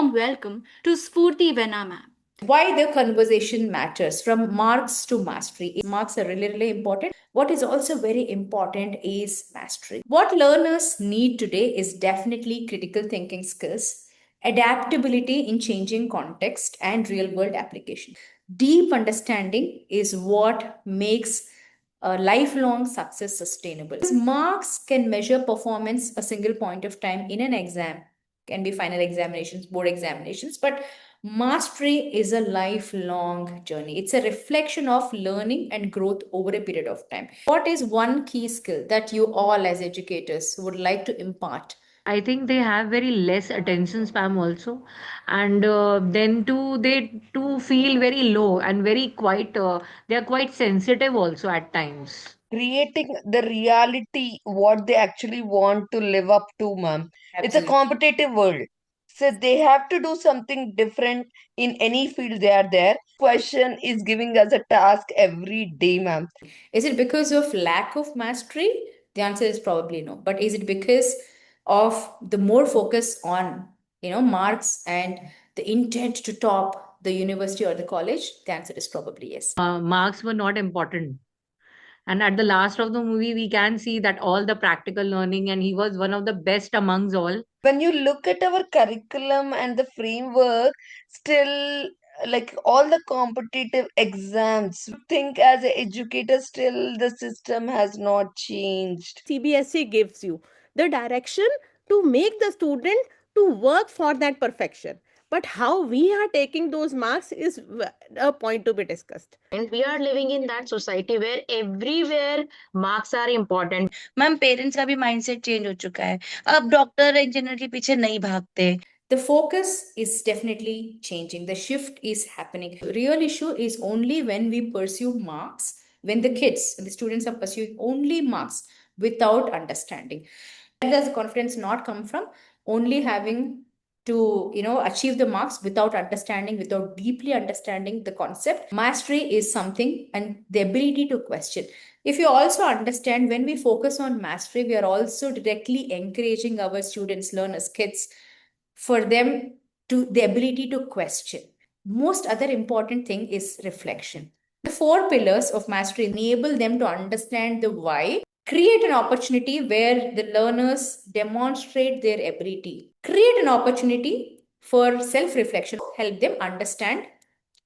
warm welcome to Sphoorthy Venna ma'am. Why the conversation matters from marks to mastery. Marks are really, really important. What is also very important is mastery. What learners need today is definitely critical thinking skills, adaptability in changing context, and real world application. Deep understanding is what makes a lifelong success sustainable. Marks can measure performance a single point of time in an exam, can be final examinations, board examinations, but mastery is a lifelong journey. It's a reflection of learning and growth over a period of time. What is one key skill that you all as educators would like to impart? I think they have very less attention span also, and then too they too feel very low and very quite. They are quite sensitive also at times. Creating the reality what they actually want to live up to, ma'am. It's a Absolutely. competitive world. So they have to do something different in any field they are there. Question is giving us a task every day, ma'am. Is it because of lack of mastery? The answer is probably no. But is it because of the more focus on, marks and the intent to top the university or the college? The answer is probably yes. Marks were not important. And at the last of the movie, we can see that all the practical learning, and he was one of the best amongst all. When you look at our curriculum and the framework, still like all the competitive exams, think as an educator, still the system has not changed. CBSE gives you the direction to make the student to work for that perfection. But how we are taking those marks is a point to be discussed. And we are living in that society where everywhere marks are important. Ma'am parents का भी mindset change हो चुका है अब doctor engineer के पीछे नहीं भागते The focus is definitely changing. The shift is happening. The real issue is only when we pursue marks, when the kids and the students are pursuing only marks without understanding. Where does the confidence not come from? Only having to achieve the marks without understanding, without deeply understanding the concept. Mastery is something, and the ability to question. If you also understand, when we focus on mastery, we are also directly encouraging our students, learners, kids, for them to the ability to question. Most other important thing is reflection. The four pillars of mastery enable them to understand the why, create an opportunity where the learners demonstrate their ability, create an opportunity for self reflection, help them understand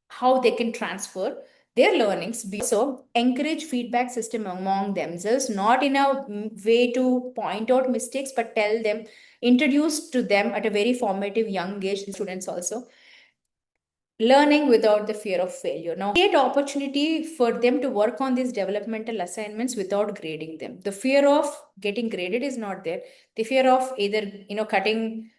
how they can transfer their learnings. So encourage feedback system among themselves, not in a way to point out mistakes, but tell them, introduce to them at a very formative young age, the students also, learning without the fear of failure. Now create opportunity for them to work on these developmental assignments without grading them. The fear of getting graded is not there. The fear of either cutting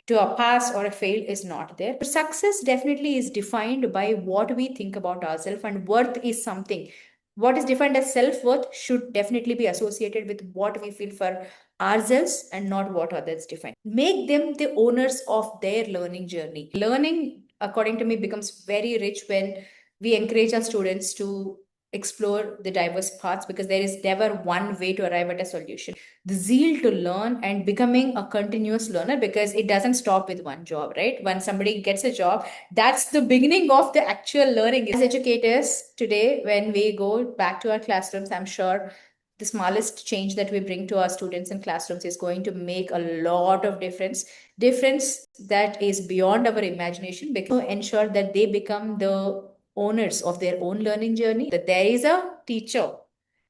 to a pass or a fail is not there. Success definitely is defined by what we think about ourselves, and worth is something. What is defined as self-worth should definitely be associated with what we feel for ourselves and not what others define. Make them the owners of their learning journey. Learning, according to me, becomes very rich when we encourage our students to explore the diverse paths, because there is never one way to arrive at a solution. The zeal to learn and becoming a continuous learner, because it doesn't stop with one job, right? When somebody gets a job, that's the beginning of the actual learning. As educators today, when we go back to our classrooms, I'm sure the smallest change that we bring to our students in classrooms is going to make a lot of difference that is beyond our imagination, because ensure that they become the owners of their own learning journey, that there is a teacher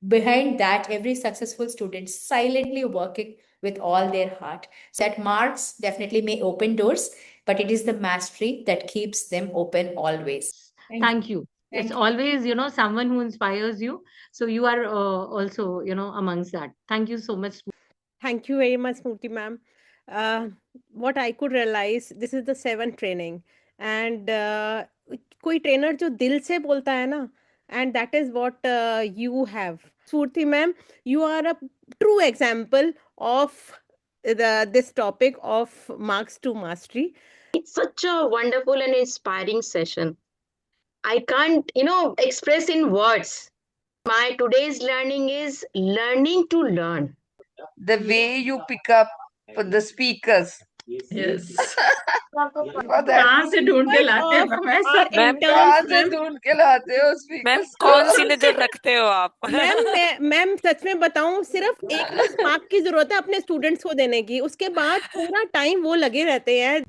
behind that every successful student silently working with all their heart. So that marks definitely may open doors, but it is the mastery that keeps them open always. Thank you. Thank It's you. always, someone who inspires you. So you are also, amongst that. Thank you so much. Thank you very much, Smurti ma'am. Uh, what I could realize, this is the seventh training, and कोई trainer जो दिल से बोलता है ना, and that is what you have. Smurti ma'am, you are a true example of this topic of marks to mastery. It's such a wonderful and inspiring session. I can't, express in words. My today's learning is learning to learn. The way you pick up for the speakers. yes पता है कहाँ से ढूंढ के Part latte of हो वैसा? our ma'am कहाँ interns, से मैम। ढूंढ के लाते हो मैम स्पीकर्स कौन सी को? नजर रखते हो आप? मैम सच में बताऊं, सिर्फ एक बस मार्क की जरूरत है अपने स्टूडेंट्स को देने की, उसके बाद पूरा टाइम वो लगे रहते हैं